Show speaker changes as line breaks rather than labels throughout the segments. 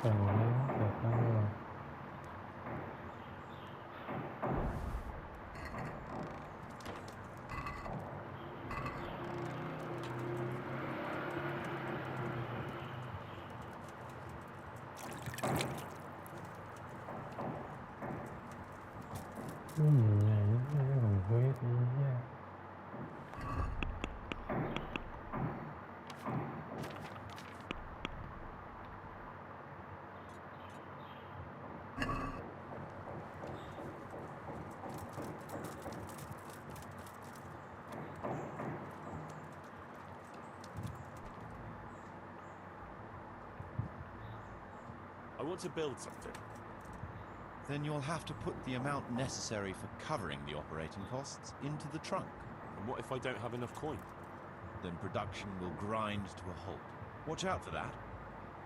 แต่งนี้เกิดตั้งว่าใหญ่นี่ไม่ใช่ของเฮ้ยทีเนี่ย
I want to build something.
Then you'll have to put the amount necessary for covering the operating costs into the trunk.
And what if I don't have enough coin?
Then production will grind to a halt. Watch out for that.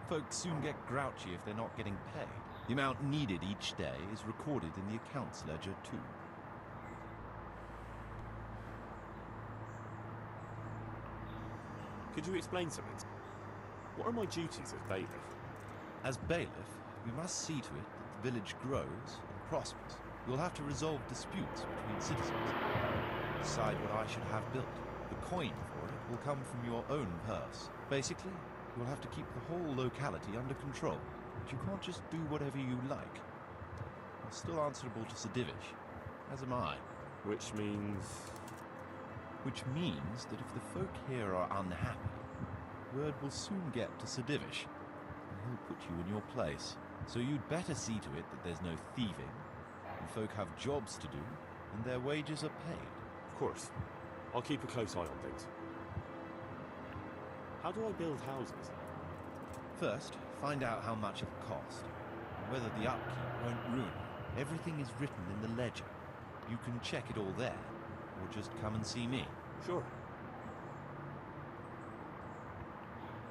Folks soon get grouchy if they're not getting paid. The amount needed each day is recorded in the accounts ledger too.
Could you explain something? What are my duties as bailiff?
As bailiff, you must see to it that the village grows and prospers. You'll have to resolve disputes between citizens. Decide what I should have built. The coin for it will come from your own purse. Basically, you'll have to keep the whole locality under control. But you can't just do whatever you like. You're still answerable to Sedivish, as am I.
Which means...
Which means that if the folk here are unhappy, word will soon get to Sedivish, and he'll put you in your place. So you'd better see to it that there's no thieving, and folk have jobs to do, and their wages are paid.
Of course. I'll keep a close eye on things. How do I build houses?
First, find out how much it'll cost, and whether the upkeep won't ruin you. Everything is written in the ledger. You can check it all there, or just come and see me.
Sure.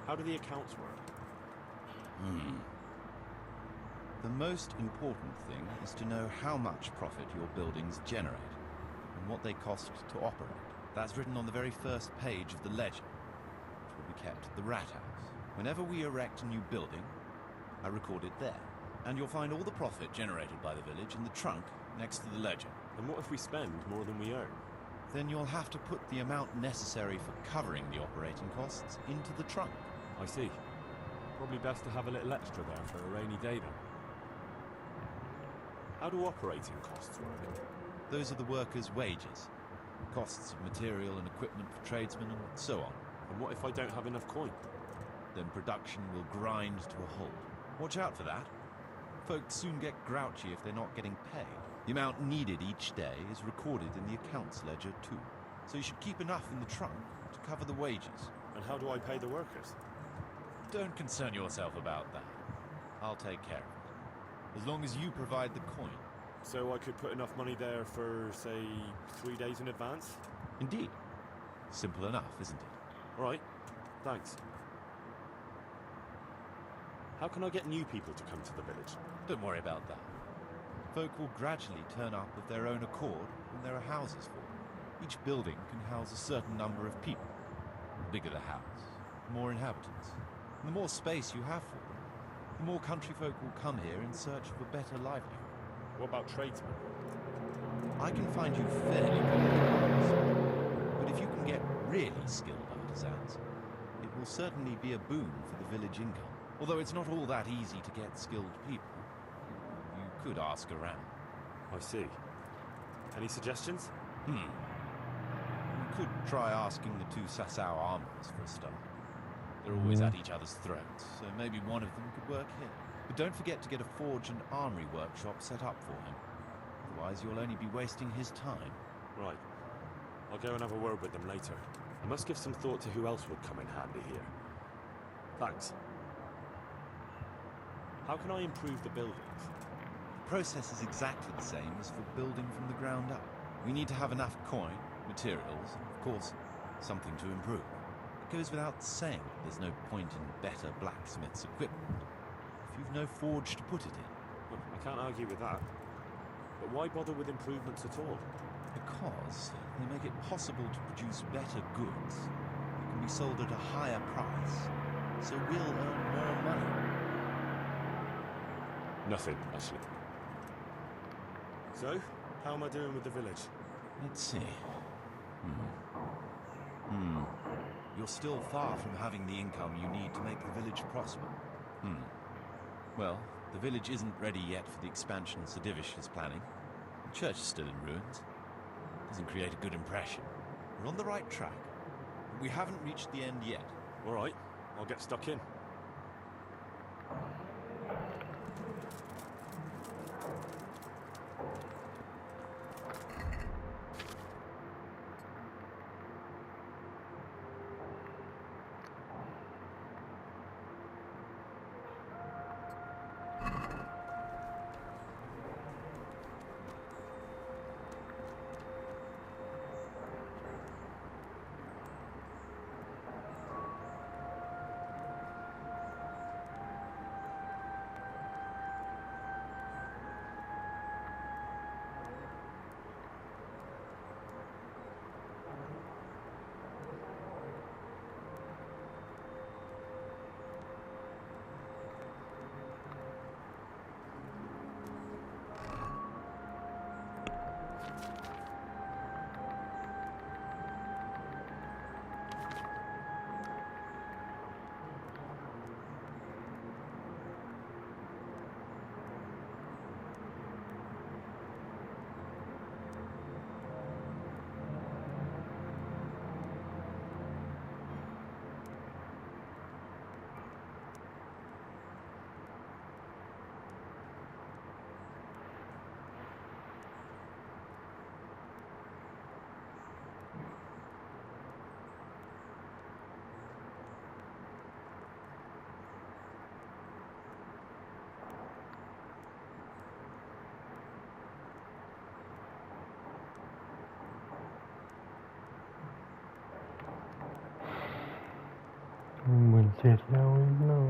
How do the accounts work?
The most important thing is to know how much profit your buildings generate, and what they cost to operate. That's written on the very first page of the ledger, which will be kept at the Rat House. Whenever we erect a new building, I record it there. And you'll find all the profit generated by the village in the trunk next to the ledger.
And what if we spend more than we earn?
Then you'll have to put the amount necessary for covering the operating costs into the trunk.
I see. Probably best to have a little extra there for a rainy day then. How do operating costs work?
Those are the workers' wages. Costs of material and equipment for tradesmen and so on.
And what if I don't have enough coin?
Then production will grind to a halt. Watch out for that. Folks soon get grouchy if they're not getting paid. The amount needed each day is recorded in the accounts ledger too. So you should keep enough in the trunk to cover the wages.
And how do I pay the workers?
Don't concern yourself about that. I'll take care of it. As long as you provide the coin.
So I could put enough money there for, say, 3 days in advance?
Indeed. Simple enough, isn't it?
All right. Thanks. How can I get new people to come to the village?
Don't worry about that. Folk will gradually turn up of their own accord when there are houses for them. Each building can house a certain number of people. The bigger the house, the more inhabitants. And the more space you have for them, the more country folk will come here in search of a better livelihood.
What about tradesmen?
I can find you fairly good artisans, but if you can get really skilled artisans, it will certainly be a boon for the village income. Although it's not all that easy to get skilled people. You could ask around.
I see. Any suggestions?
You could try asking the two Sasau armorers for a start. They're always at each other's throats, so maybe one of them could work here. But don't forget to get a forge and armory workshop set up for him. Otherwise you'll only be wasting his time.
Right. I'll go and have a word with them later. I must give some thought to who else would come in handy here. Thanks. How can I improve the buildings?
The process is exactly the same as for building from the ground up. We need to have enough coin, materials, and of course, something to improve. It goes without saying that there's no point in better blacksmith's equipment if you've no forge to put it in.
Well, I can't argue with that. But why bother with improvements at all?
Because they make it possible to produce better goods that can be sold at a higher price, so we'll earn more money.
Nothing, actually. So, how am I doing with the village?
Let's see. You're still far from having the income you need to make the village prosper. Well, the village isn't ready yet for the expansion Sir Divish is planning. The church is still in ruins. Doesn't create a good impression. We're on the right track, but we haven't reached the end yet.
All right, I'll get stuck in.
เหมือนเสร็จแล้วเนาะ
Well,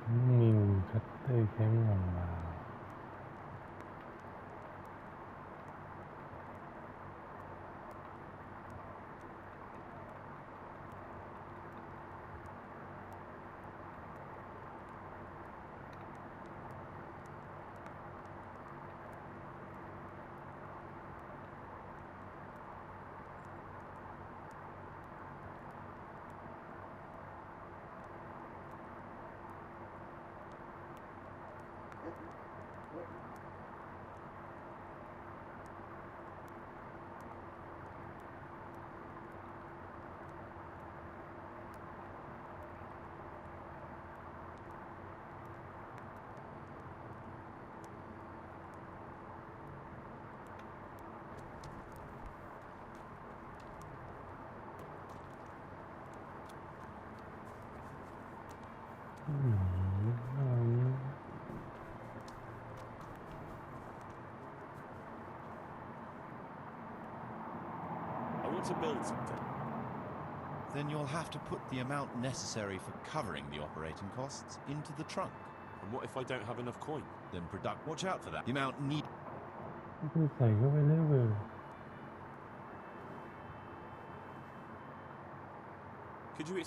นิวคัตเตอร์แคมป์ของเรา
I want to build something.
Then you'll have to put the amount necessary for covering the operating costs into the trunk.
And what if I don't have enough coin?
Then watch out for that. The amount need
คือใส่เข้าไปเรื่อย
Could you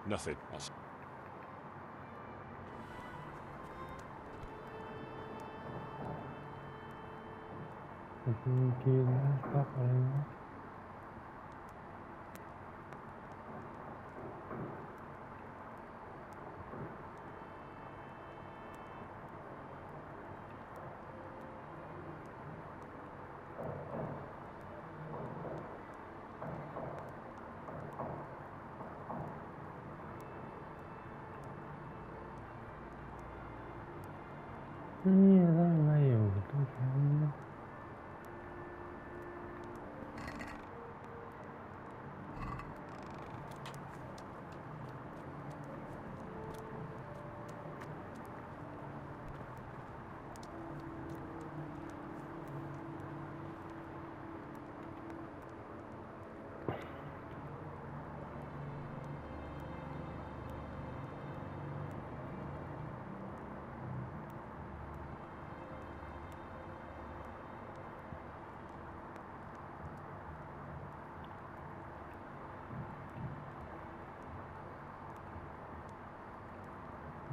Nothing. I'll
กินนะพักอะไรนะนี่อะไรอยู่ตู้แคมป์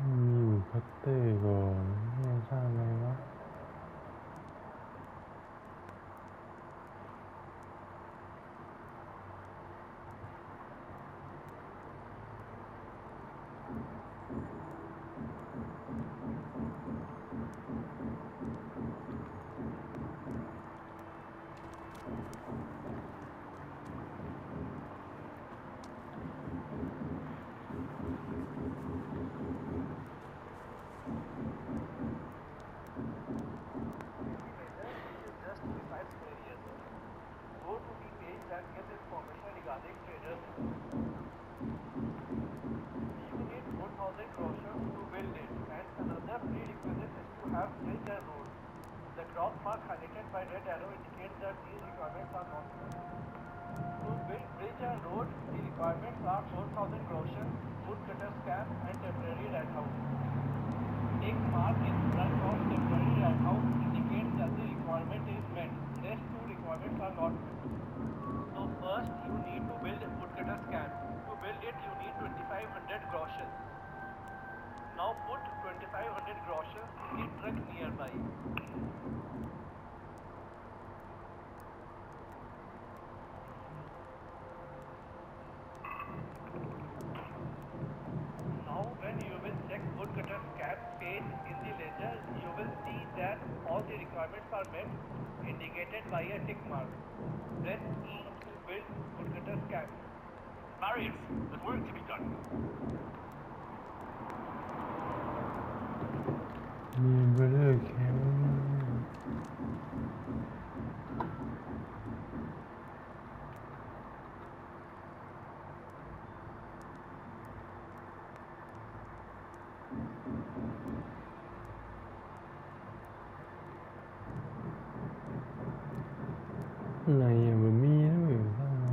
มีอยู่คัตเตอร์ก่อนไม่ทราบไหมวะมีเบลเลอร์แคมป์ไหนอ่ะมันมีนะเว้ยข้างใน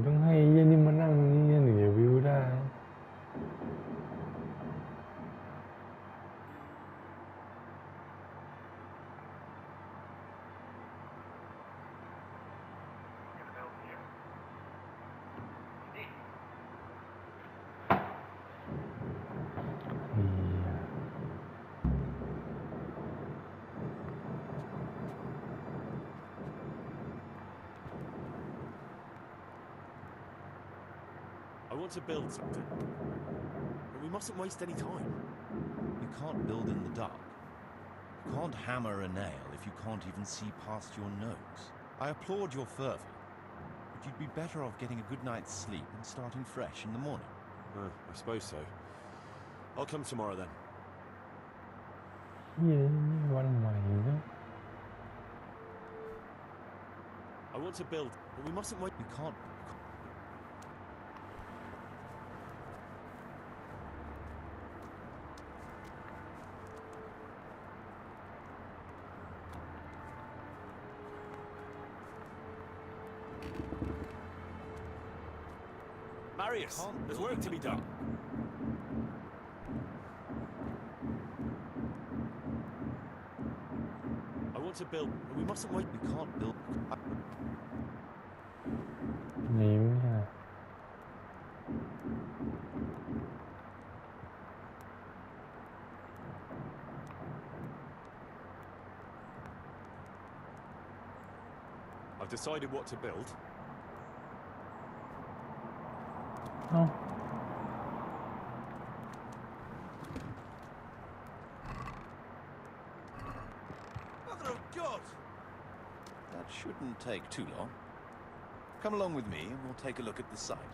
ต้องให้เย็นนี่มานั่งนี่ถึงจะวิวได้
I want to build something, but we mustn't waste any time.
You can't build in the dark. You can't hammer a nail if you can't even see past your nose. I applaud your fervour, but you'd be better off getting a good night's sleep and starting fresh in the morning.
I suppose so. I'll come tomorrow then.
เย้วันใหม่นะ
I want to build, but we mustn't wait.
You can't.
Marius, there's work to be done. I want to build, but we mustn't wait.
You can't build.
หนีไม่ได้
I've decided what to build.
เอ้า
Mother of God! That shouldn't take too long. Come along with me and we'll take a look at the site.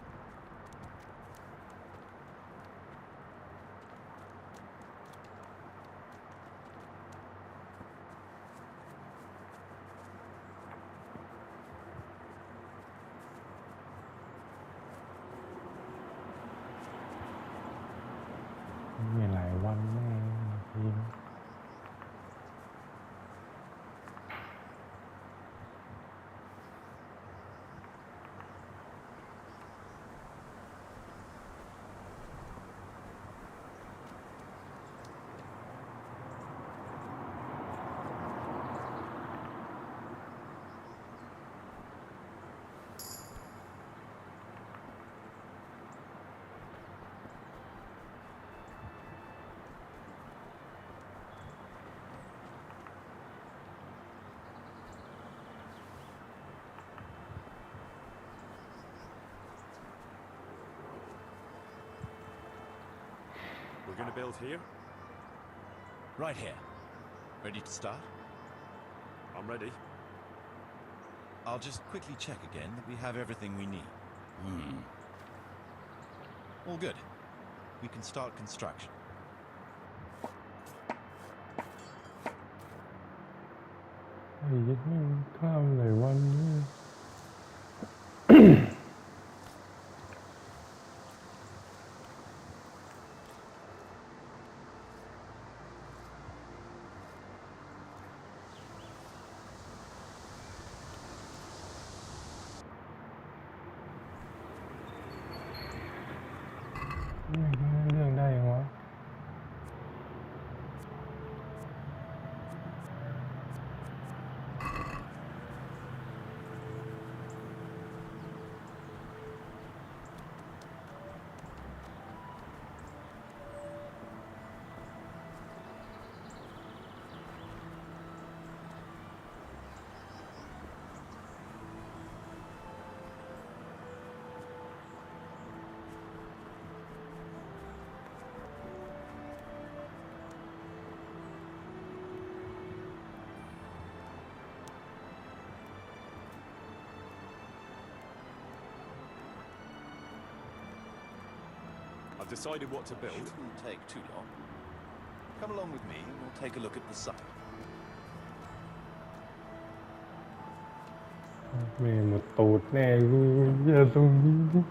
มีหลายวันแน่ทีม
We're going to build here.
Right here. Ready to start?
I'm ready.
I'll just quickly check again that we have everything we need. All good. We can start construction.
ไอ้ยัดแม่งข้ามหลายวันเนี่ย เรื่องได้ยังวะ
I've decided what to build.
Shouldn't take too long. Come along with me and we'll take a look at the site.
แม่หมดตูดแน่กูเหี้ยตรงนี้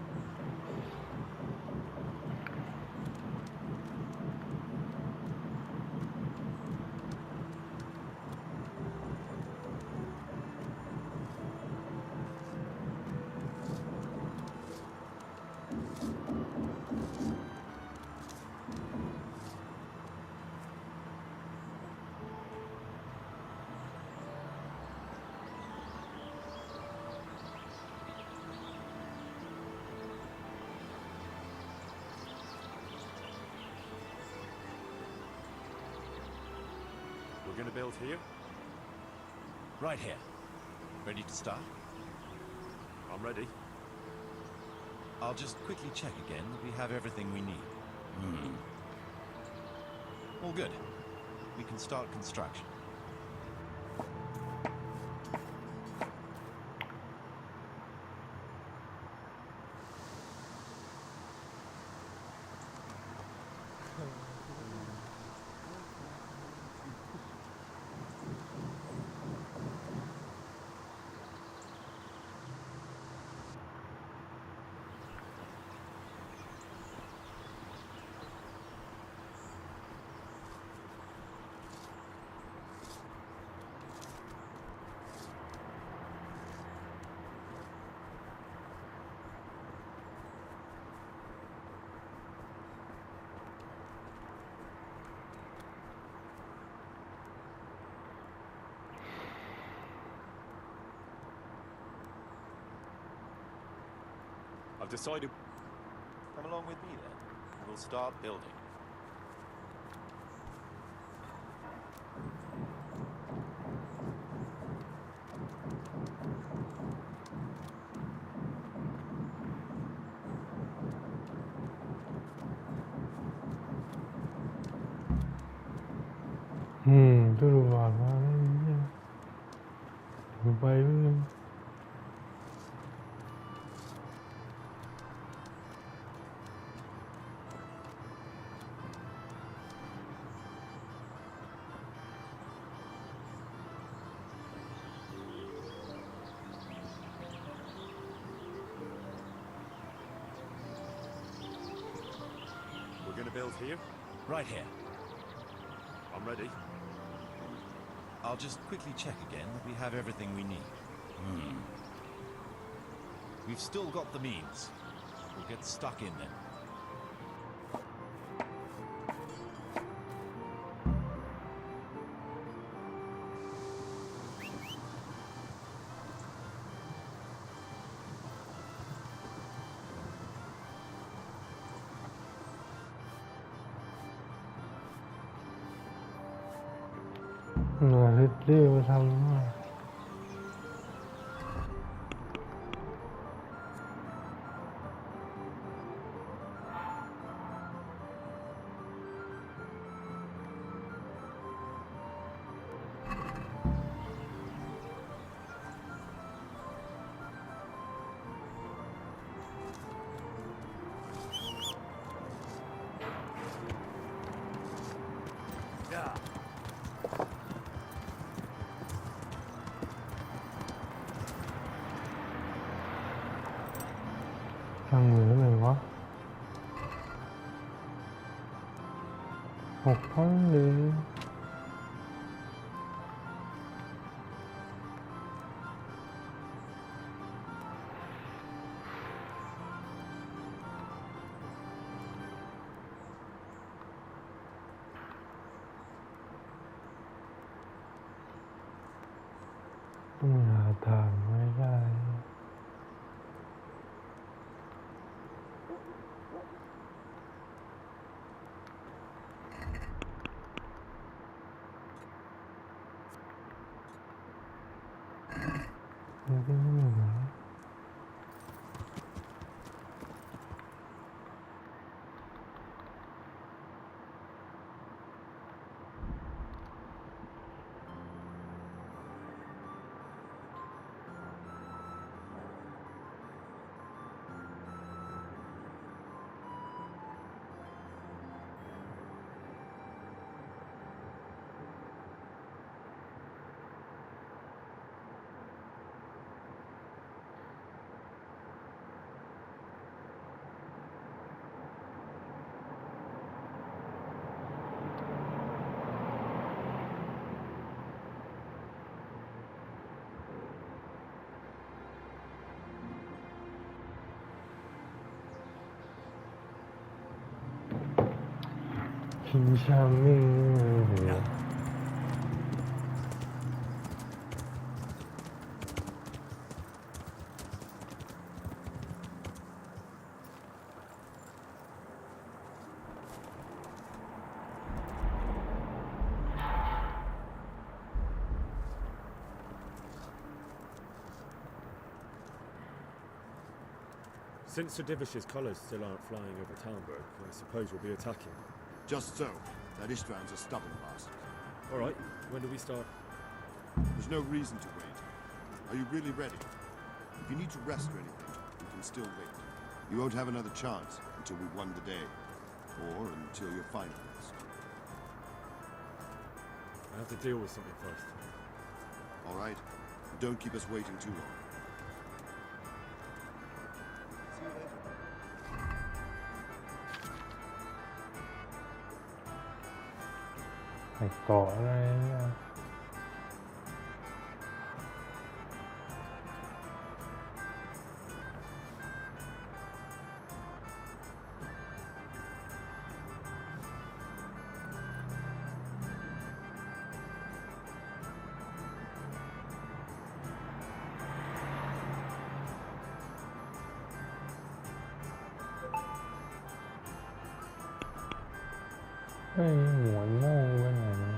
We're gonna build here?
Right here. Ready to start?
I'm ready.
I'll just quickly check again that we have everything we need. All good. We can start construction.
I've decided.
Come along with me then, and we'll start building.
Tôi vào vào đây rồi bay lên.
We're gonna build here?
Right here.
I'm ready.
I'll just quickly check again that we have everything we need. We've still got the means. We'll get stuck in then.
Là tiêu xong rồi.
Yeah.
Thằng người này quá 6,000 đi.ต้องหาทางไม่ได้ King Charming.
Yeah.
Since Sir Divish's colours still aren't flying over Talmberg, I suppose we'll be attacking.
Just so. That Istvand's a stubborn bastard.
All right, when do we start?
There's no reason to wait. Are you really ready? If you need to rest or anything, you can still wait. You won't have another chance until we've won the day. Or until you're finalist.
I have to deal with something first.
All right? Don't keep us waiting too long. See you later.
ไปเกาะอะไรเนี่ย เฮ้ยหมวนโม่งไปไหนวะ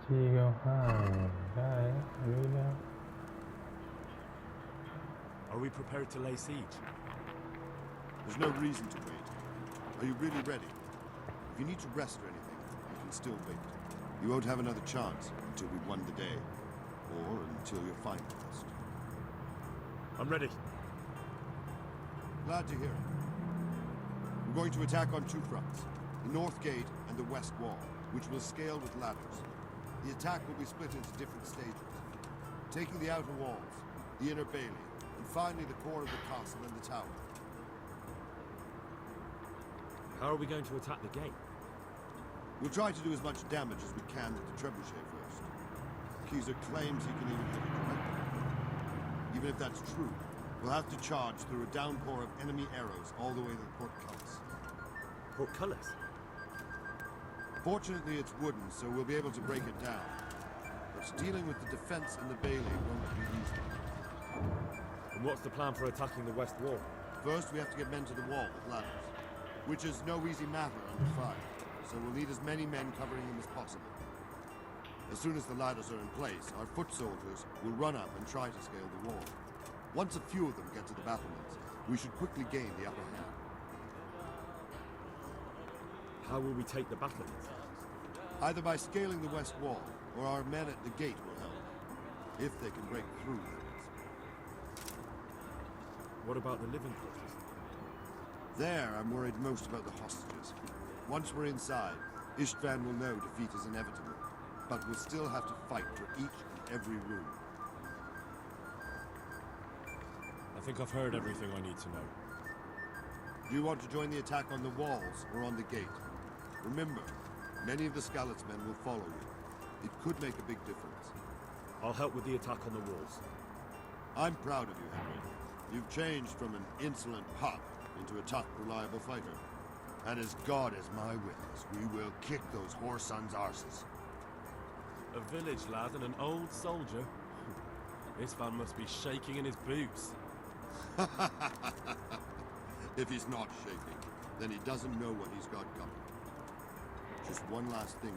ที่ก็ห้างได้รู้แล้ว
Are we prepared to lay siege?
There's no reason to wait. Are you really ready? If you need to rest or anything, you can still wait. You won't have another chance until we've won the day. Or until you're finalist.
I'm ready.
Glad to hear it. We're going to attack on two fronts. The North Gate and the West Wall, which will scale with ladders. The attack will be split into different stages. Taking the outer walls, the inner bailey, and finally the core of the castle and the tower.
How are we going to attack the gate?
We'll try to do as much damage as we can at the trebuchet first. Keezer claims he can even hit it directly. Even if that's true, we'll have to charge through a downpour of enemy arrows all the way to the portcullis.
Portcullis?
Fortunately, it's wooden, so we'll be able to break it down. But dealing with the defense in the bailey won't be easy.
And what's the plan for attacking the west wall?
First, we have to get men to the wall with ladders, which is no easy matter under fire, so we'll need as many men covering them as possible. As soon as the ladders are in place, our foot soldiers will run up and try to scale the wall. Once a few of them get to the battlements, we should quickly gain the upper hand.
How will we take the battlements?
Either by scaling the west wall, or our men at the gate will help, if they can break through things.
What about the living quarters?
There, I'm worried most about the hostages. Once we're inside, Istvand will know defeat is inevitable, but we'll still have to fight for each and every room.
I think I've heard everything I need to know.
Do you want to join the attack on the walls or on the gate? Remember, many of the Skalitz men will follow you. It could make a big difference.
I'll help with the attack on the walls.
I'm proud of you, Henry. You've changed from an insolent pup into a tough, reliable fighter. And as God is my witness, we will kick those whore sons' arses.
A village lad and an old soldier? This man must be shaking in his boots.
If he's not shaking, then he doesn't know what he's got coming. Just one last thing,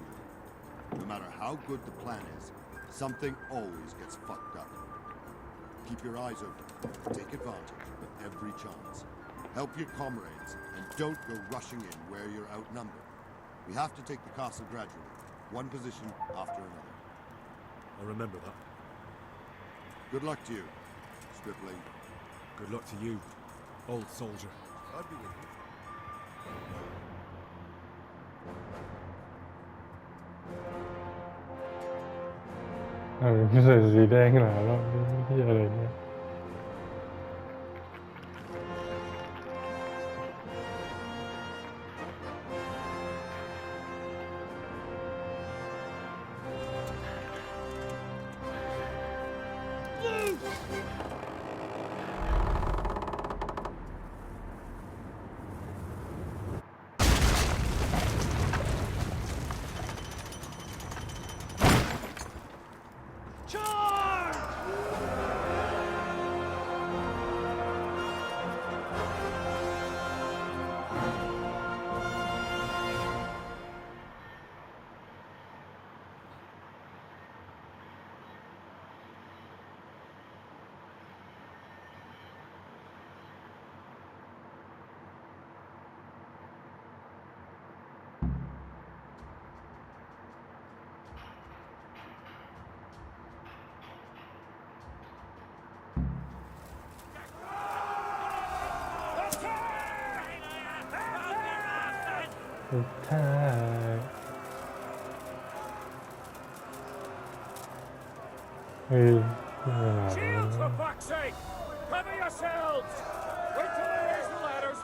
no matter how good the plan is, something always gets fucked up. Keep your eyes open. Take advantage of every chance. Help your comrades, and don't go rushing in where you're outnumbered. We have to take the castle gradually, one position after another.
I'll remember that.
Good luck to you, stripling.
Good luck to you, old soldier.
I'll be with you.
ไม่ใส่สีแดงหนาแล้วที่อะไรเนี่ย
Charge!
สุดท้ายเฮ้ยไม่เป็นไร
Shields, for fuck's sake! Cover yourselves! Wait till I raise the ladders!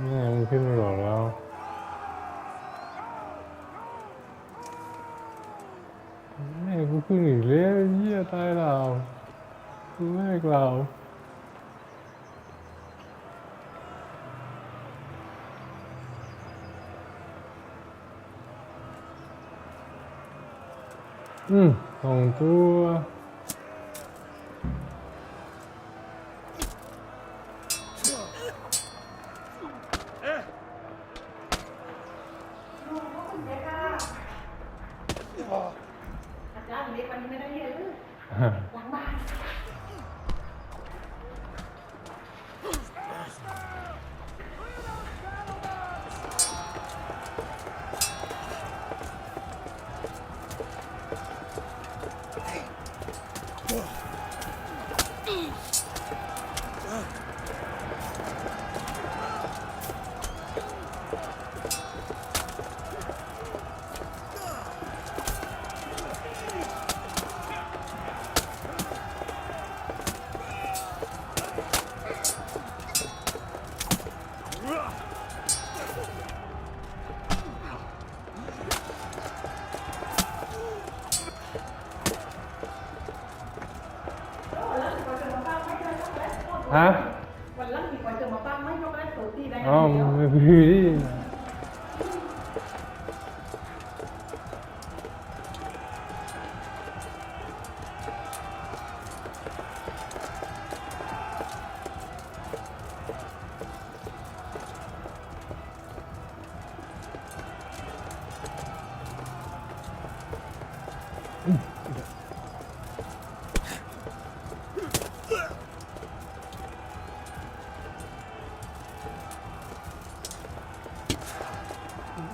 นี่มันขึ้นไปบอกแล้วแม่กูขึ้นอีกแล้วเหี้ยตายเรากูแม่กเรา2 ตัว
อาจารย์เล็กวันนี้ไม่ได้เลยหลังบ้าน
ฮะ
วันหลังที่ก่อนจะมาปั้งไม่ยกเล่นตัวตีได้
อ๋อ
เดียว
มันคือที่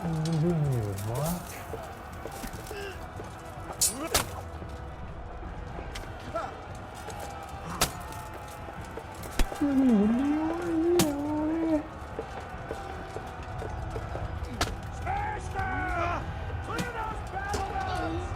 มันวิ่งอยู่วะมันอยู่คนเดียวไอ้เหี้ยโอ้ย
Smash! Clear those battle wells!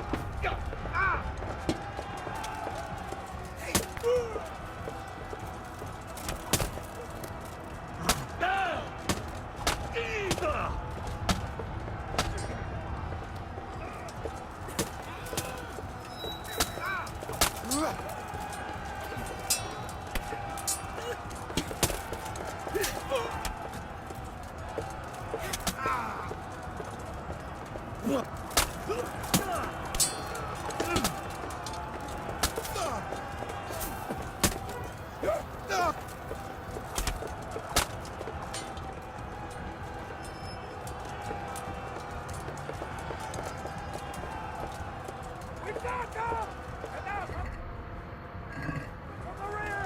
We got them! And now from the rear!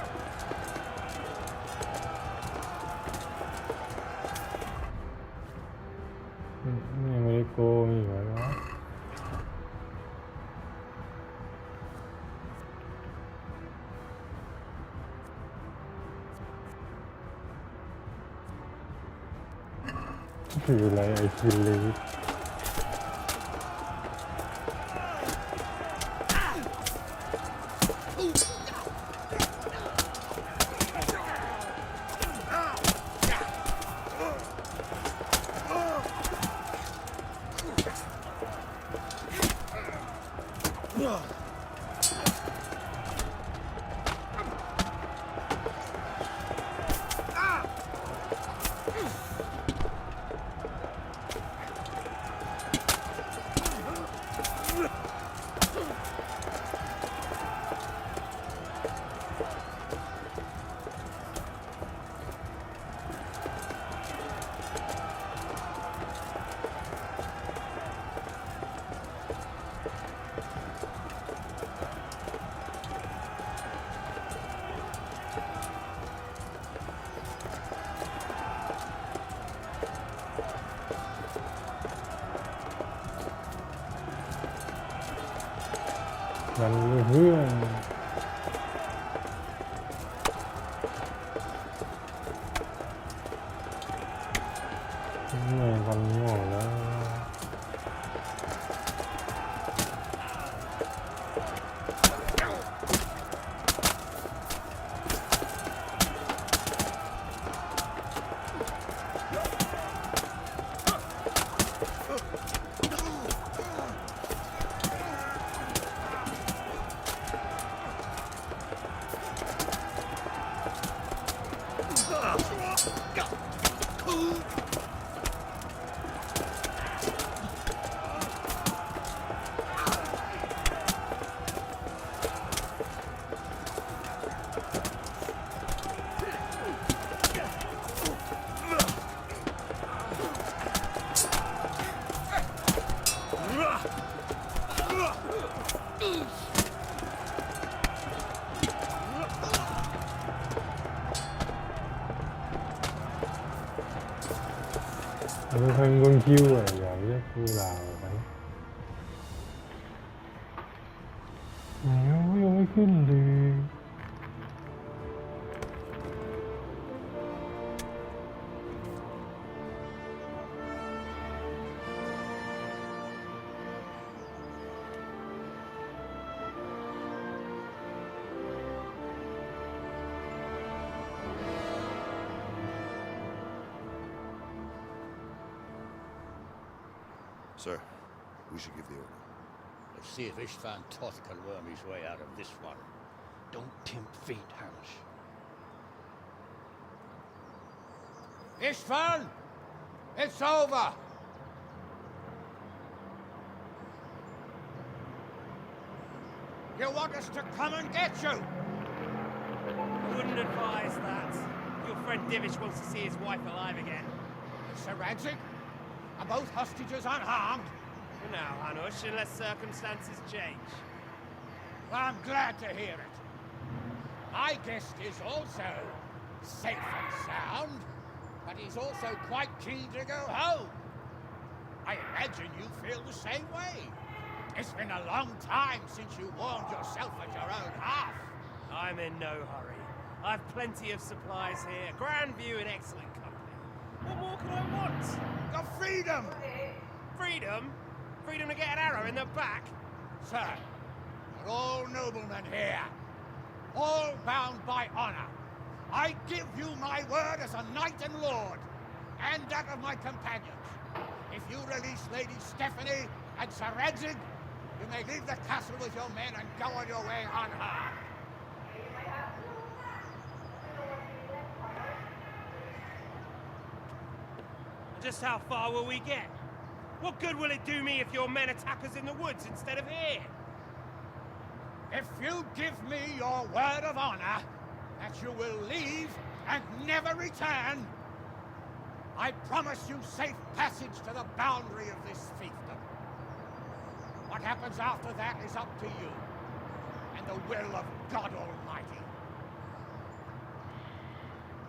ยังไม่ได้โกงอีกเหรอวะคืออะไรไอ้คิลลี ดันเพื่อนไม่ฟันหมดแล้วมันเป็นคนคิวอ่ะอย่าเรียกกูลาวไปไหนยังไม่ขึ้นเลย
Sir, we should give the order.
Let's see if Istvan Toth can worm his way out of this one. Don't tempt fate, Hamish. Istvan! It's over! You want us to come and get you?
I wouldn't advise that. Your friend Divish wants to see his wife alive again.
Sir Radzig? Are both hostages unharmed?
For now, Hanush, unless circumstances change.
Well, I'm glad to hear it. My guest is also safe and sound, but he's also quite keen to go home. I imagine you feel the same way. It's been a long time since you warmed yourself at your own hearth.
I'm in no hurry. I've plenty of supplies here, grand view and excellent company. What more could I want?
Your freedom!
Freedom? Freedom to get an arrow in the back?
Sir, we're all noblemen here, all bound by honor. I give you my word as a knight and lord, and that of my companions. If you release Lady Stephanie and Sir Radzig, you may leave the castle with your men and go on your way unharmed.
Just how far will we get? What good will it do me if your men attack us in the woods instead of here?
If you give me your word of honor that you will leave and never return, I promise you safe passage to the boundary of this fiefdom. What happens after that is up to you and the will of God Almighty.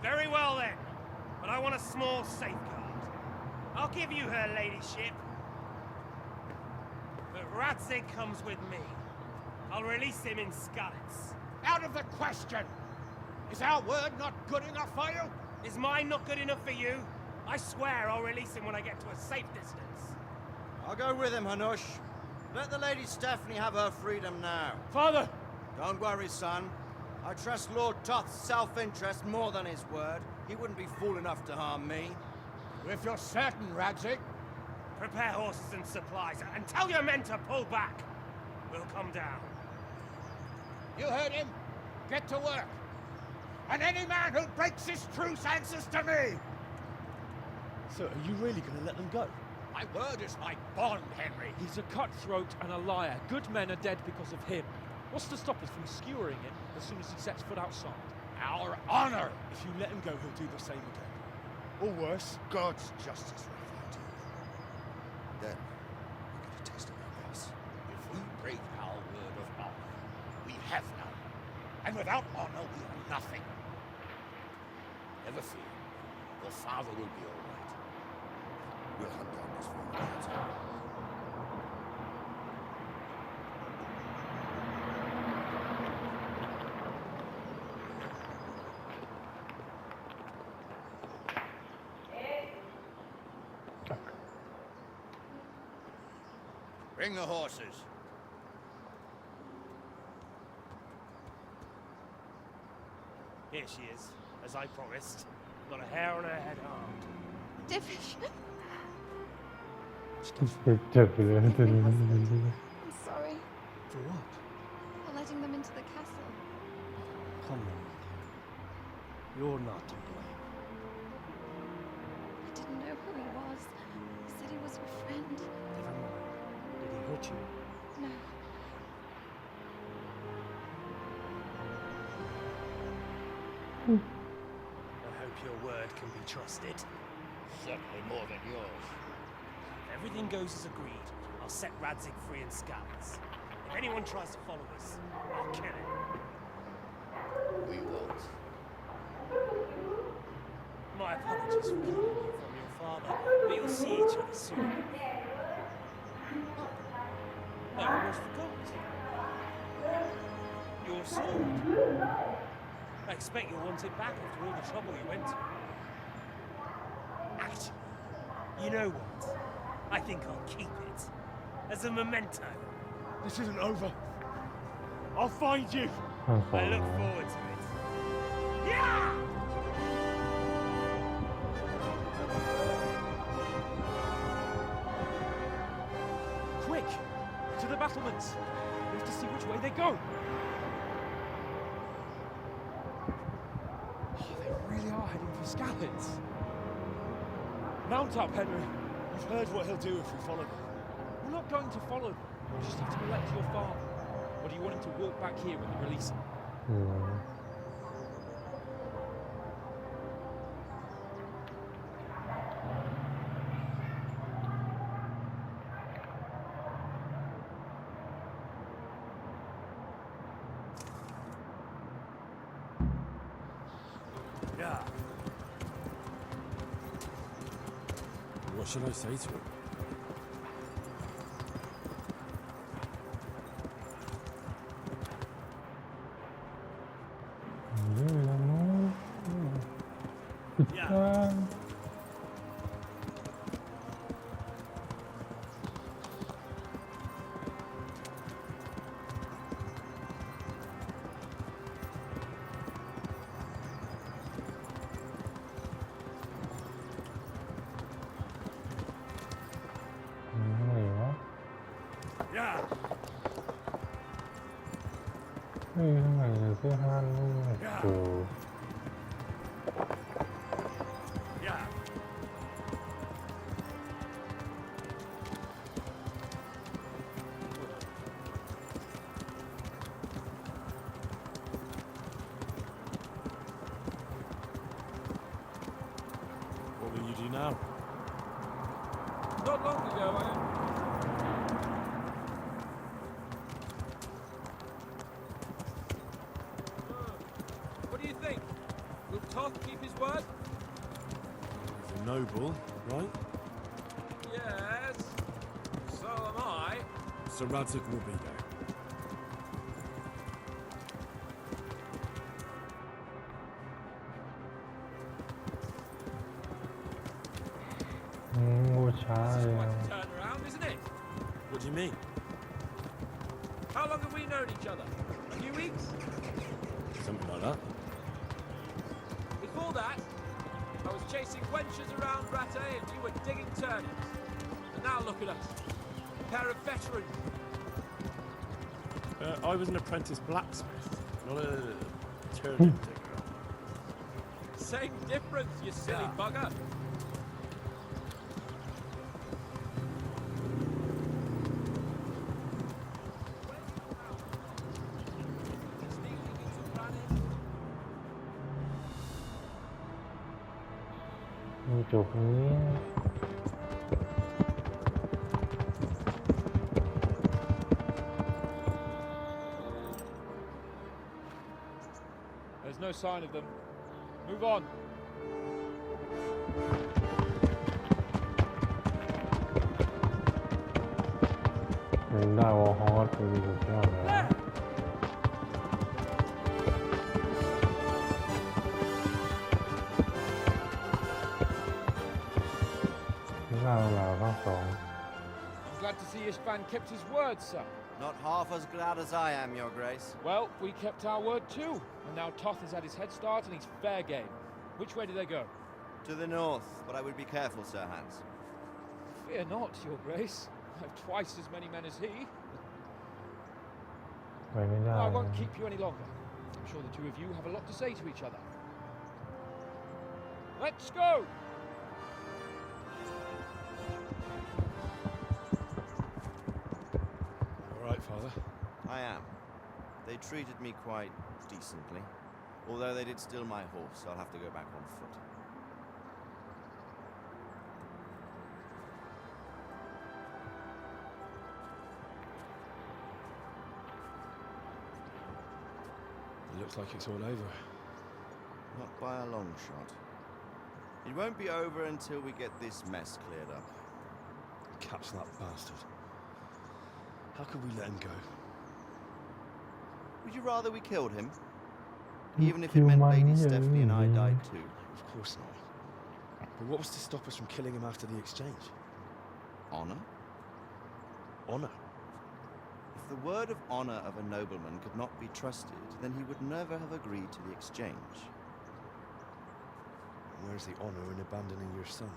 Very well then, but I want a small safeguard. I'll give you her ladyship. But Radzig comes with me. I'll release him in Skalitz.
Out of the question! Is our word not good enough for you?
Is mine not good enough for you? I swear I'll release him when I get to a safe distance.
I'll go with him, Hanush. Let the Lady Stephanie have her freedom now.
Father!
Don't worry, son. I trust Lord Toth's self-interest more than his word. He wouldn't be fool enough to harm me.
If you're certain, Radzig.
Prepare horses and supplies, and tell your men to pull back. We'll come down.
You heard him. Get to work. And any man who breaks this truce answers to me.
So, are you really going to let them go?
My word is my bond, Henry.
He's a cutthroat and a liar. Good men are dead because of him. What's to stop us from skewering him as soon as he sets foot outside?
Our honor.
If you let him go, he'll do the same again. Or worse.
God's justice will find you.
Then, we get a taste of our loss.
If we break our word of honor, we have none. And without honor, we are nothing. Never fear. Your father will be all right.
We'll hunt down those foreign
Bring the horses.
Here she is, as I promised. Not a hair on her head harmed.
Divish. I'm sorry
For what?
for letting them into the castle.
Come on. You're not to blame.
I didn't know who he was. He said he was your friend.
Never mind. Did he hurt you?
No.
I hope your word can be trusted.
Certainly more than yours.
If everything goes as agreed, I'll set Radzig free in Scotland. If anyone tries to follow us, I'll kill him.
We won't.
My apologies for keeping you from your father, but you'll see each other soon. I almost forgot. Your sword. I expect you'll want it back after all the trouble you went to. Actually, you know what? I think I'll keep it. As a memento.
This isn't over. I'll find you.
I look forward to it. Yeah!
Quick! To the battlements! We have to see which way they go! Oh, they really are heading for Scallops. Mount up, Henry.
You've heard what he'll do if we follow them.
We're not going to follow them. We just have to collect your father. Or do you want him to walk back here when they release him?
Yeah.
What should I say to him?
Yeah.
เฮ้ยทำไมเสื้อผ้านี่กู
Yeah.
What will you do now?
Not long ago, What do you think? Will Toth keep his word?
He's a noble, right?
Yes. So am I.
So Radzig will be there.
This is quite a turnaround, isn't it?
What do you mean?
How long have we known each other? A few weeks?
Something like that.
Before that, I was chasing wenches around Rattay and you were digging turnips. And now look at us. A pair of veterans.
I was an apprentice blacksmith, not a turnip digger.
Same difference, you silly bugger. There's no sign of them. Move on.
ได้วอลฮอสคือสุดยอดเลยนี่เราภาค 2
I'm glad to see Istvan kept his word, son.
Not half as glad as I am, Your Grace.
Well, we kept our word too. And now Toth has had his head start and he's fair game. Which way do they go?
To the north, but I would be careful, Sir Hans.
Fear not, Your Grace. I've twice as many men as he.
ไปไม่ได้
I won't keep you any longer. I'm sure the two of you have a lot to say to each other. Let's go!
All right, Father.
I am. They treated me quite decently. Although they did steal my horse, so I'll have to go back on foot.
It looks like it's all over.
Not by a long shot. It won't be over until we get this mess cleared up.
Catch that bastard. How could we let him go?
Would you rather we killed him? Even if it meant Lady Stephanie and I died too.
Of course not. But what was to stop us from killing him after the exchange?
Honor?
Honor?
If the word of honor of a nobleman could not be trusted, then he would never have agreed to the exchange.
And where's the honor in abandoning your son?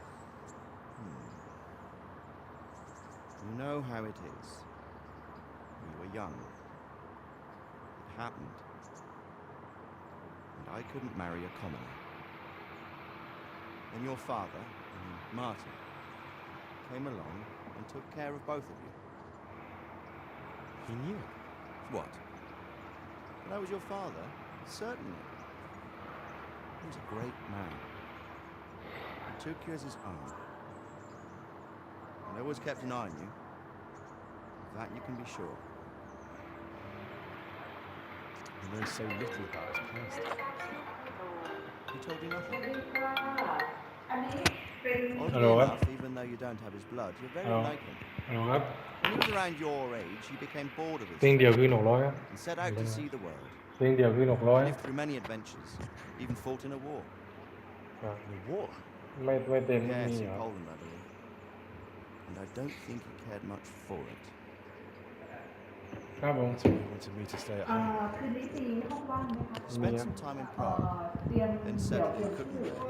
You know how it is. We were young. It happened. And I couldn't marry a commoner. Then your father, Martin, came along and took care of both of you.
He knew it.
What? That I was your father? Certainly. He was a great man. He took you as his own. And always kept an eye on you. Of that you can be sure.
You know so little about his past.
He told you nothing.
อันนี้เป็น
Oddly
Hello,
enough, even though you don't have his blood, you're very
Hello.
like him.
เอาครับ
When he was around your age, he became bored of his
สิ่งเดียวคือ100ครับ
and set out to see the world.
สิ่งเดียวคือ
He
100
lived through many adventures, even fought in a war.
ครับ
In a war?
ไม่เต็มไม่
Yes,
มี
in
เหรอ
Poland, I believe. And I don't think he cared much for it.
ครับผม
So he wanted me to stay at home.
คืนนี้มีห้องว่างไหมคะ
Spent some time in Prague,
เตรียม
then
เดี๋ยว
said
เตรีย
he
ม
couldn't
ชื่อ
go.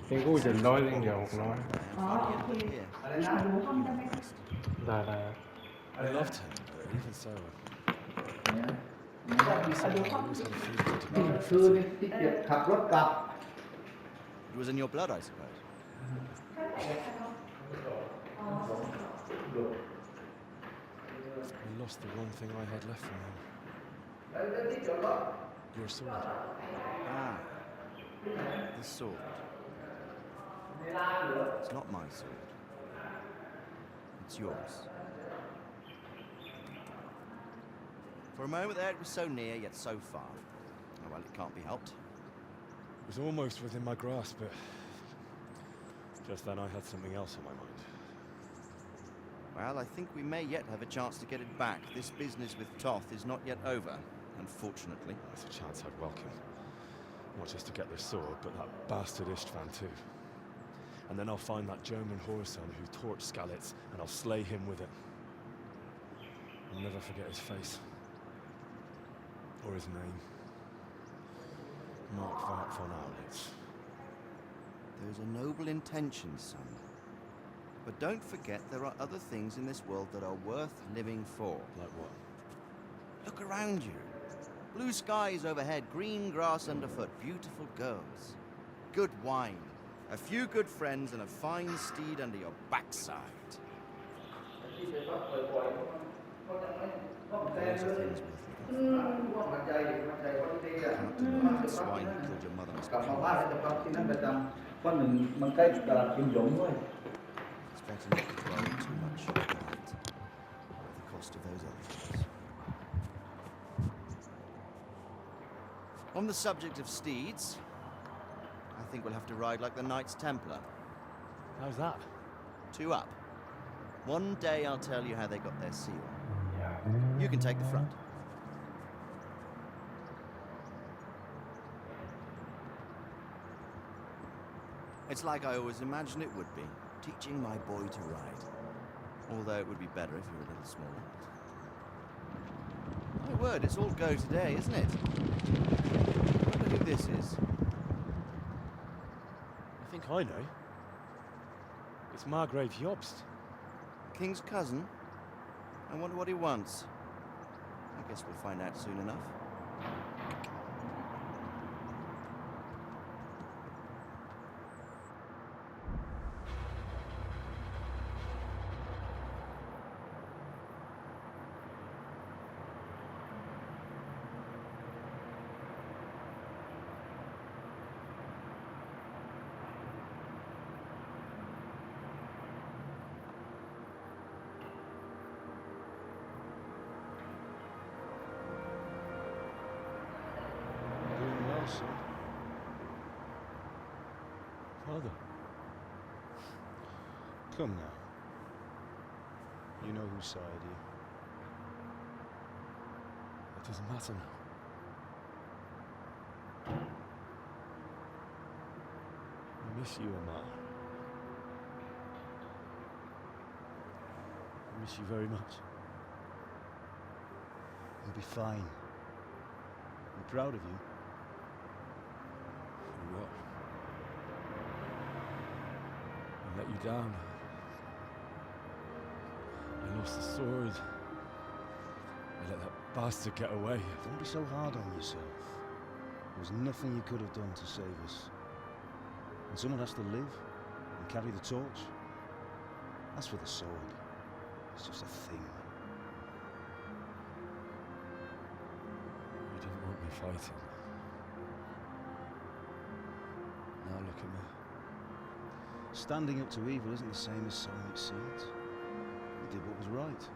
สิ่งกู้700สิ่งเดียว
And
600
finally
อ๋อโอเค
ended here.
ดูห้องได้ไหมคะ
ได้ได้ครับ
I loved him, but even so,
ดูห้อง
I always had a feeling to
นี่
be
คือที่เก็บขับรถกลับ
It was in your blood, I suppose.
I lost the one thing I had left from him. Your sword.
Ah, the sword. It's not my sword. It's yours. For a moment there, it was so near, yet so far. Oh, well, it can't be helped.
It was almost within my grasp, but just then I had something else on my mind.
Well, I think we may yet have a chance to get it back. This business with Toth is not yet over, unfortunately.
That's a chance I'd welcome. Not just to get the sword, but that bastard Istvan too. And then I'll find that German whoreson who torched Skalitz, and I'll slay him with it. I'll never forget his face. Or his name. Mark von Aulitz.
Those are noble intentions, son. But don't forget there are other things in this world that are worth living for.
Like what?
Look around you. Blue skies overhead, green grass underfoot, beautiful girls. Good wine, a few good friends, and a fine steed under your backside. Those are things worth living for. Can't deny that swine who killed your mother must
กลับ
be
มา
pure.
บ้านแล้วจะพักที่นั่นประจำวันหนึ่งมันใกล้ตลาดกิมหยงด้วย
It's better not to dwell too much on that, at the cost of those other things. On the subject of steeds, I think we'll have to ride like the Knights Templar.
How's that?
2 up. One day I'll tell you how they got their seal. You can take the front. It's like I always imagined it would be, teaching my boy to ride. Although it would be better if you were a little smaller. My word, it's all go today, isn't it? I wonder who this is.
I think I know. It's Margrave Jobst.
King's cousin? I wonder what he wants. I guess we'll find out soon enough.
Doing well, son. Father. Come now. You know whose side you. It doesn't matter now. I miss you, Amar. I miss you very much. You'll be fine. I'm proud of you. For what? I let you down. I lost the sword. I let that bastard get away.
Don't be so hard on yourself. There was nothing you could have done to save us. And someone has to live and carry the torch. As for the sword, it's just a thing.
You didn't want me fighting. Now look at me.
Standing up to evil isn't the same as sowing its seeds. You did what was right.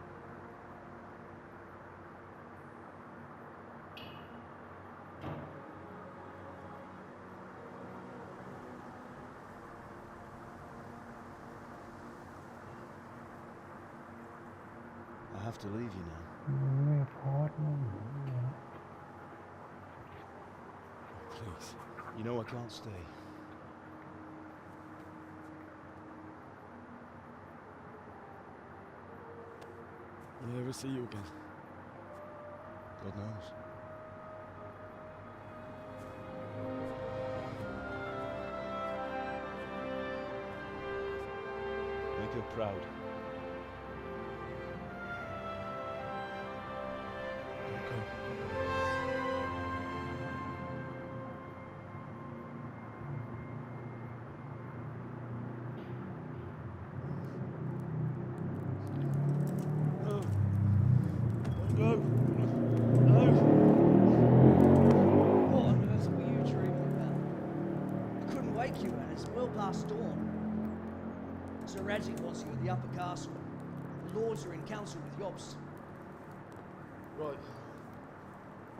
I have to leave you now.
ไม่พอดมั้ง
Please.
You know I can't stay.
Will I ever see you again?
God knows. Make her proud.
Don't go. No. Don't go. No.
What on earth were you dreaming about? I couldn't wake you, and it's well past dawn. Sir Radzik wants you at the upper castle. The lords are in council with Jobst.
Right.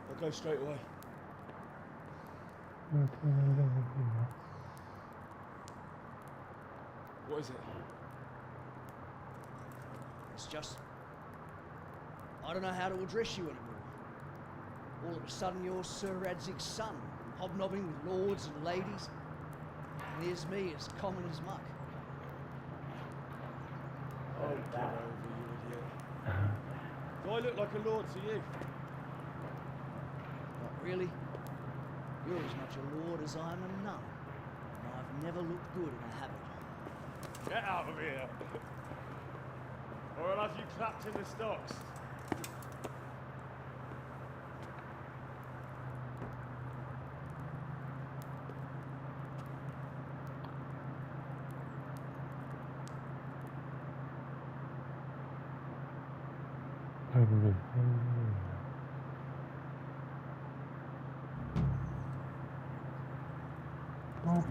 I'll go straight away.
เรื่องที่มันเรื่องจริงๆนะ
What is it?
It's just... I don't know how to address you anymore. All of a sudden you're Sir Radzig's son, hobnobbing with lords and ladies. And here's me, as common as muck.
Oh, get over, you idiot. Do I look like a lord to you?
Not really. You're as much a lord as I'm a nun. And I've never looked good in a habit.
Get out of here! Or I'll have you clapped in the stocks.
Oh.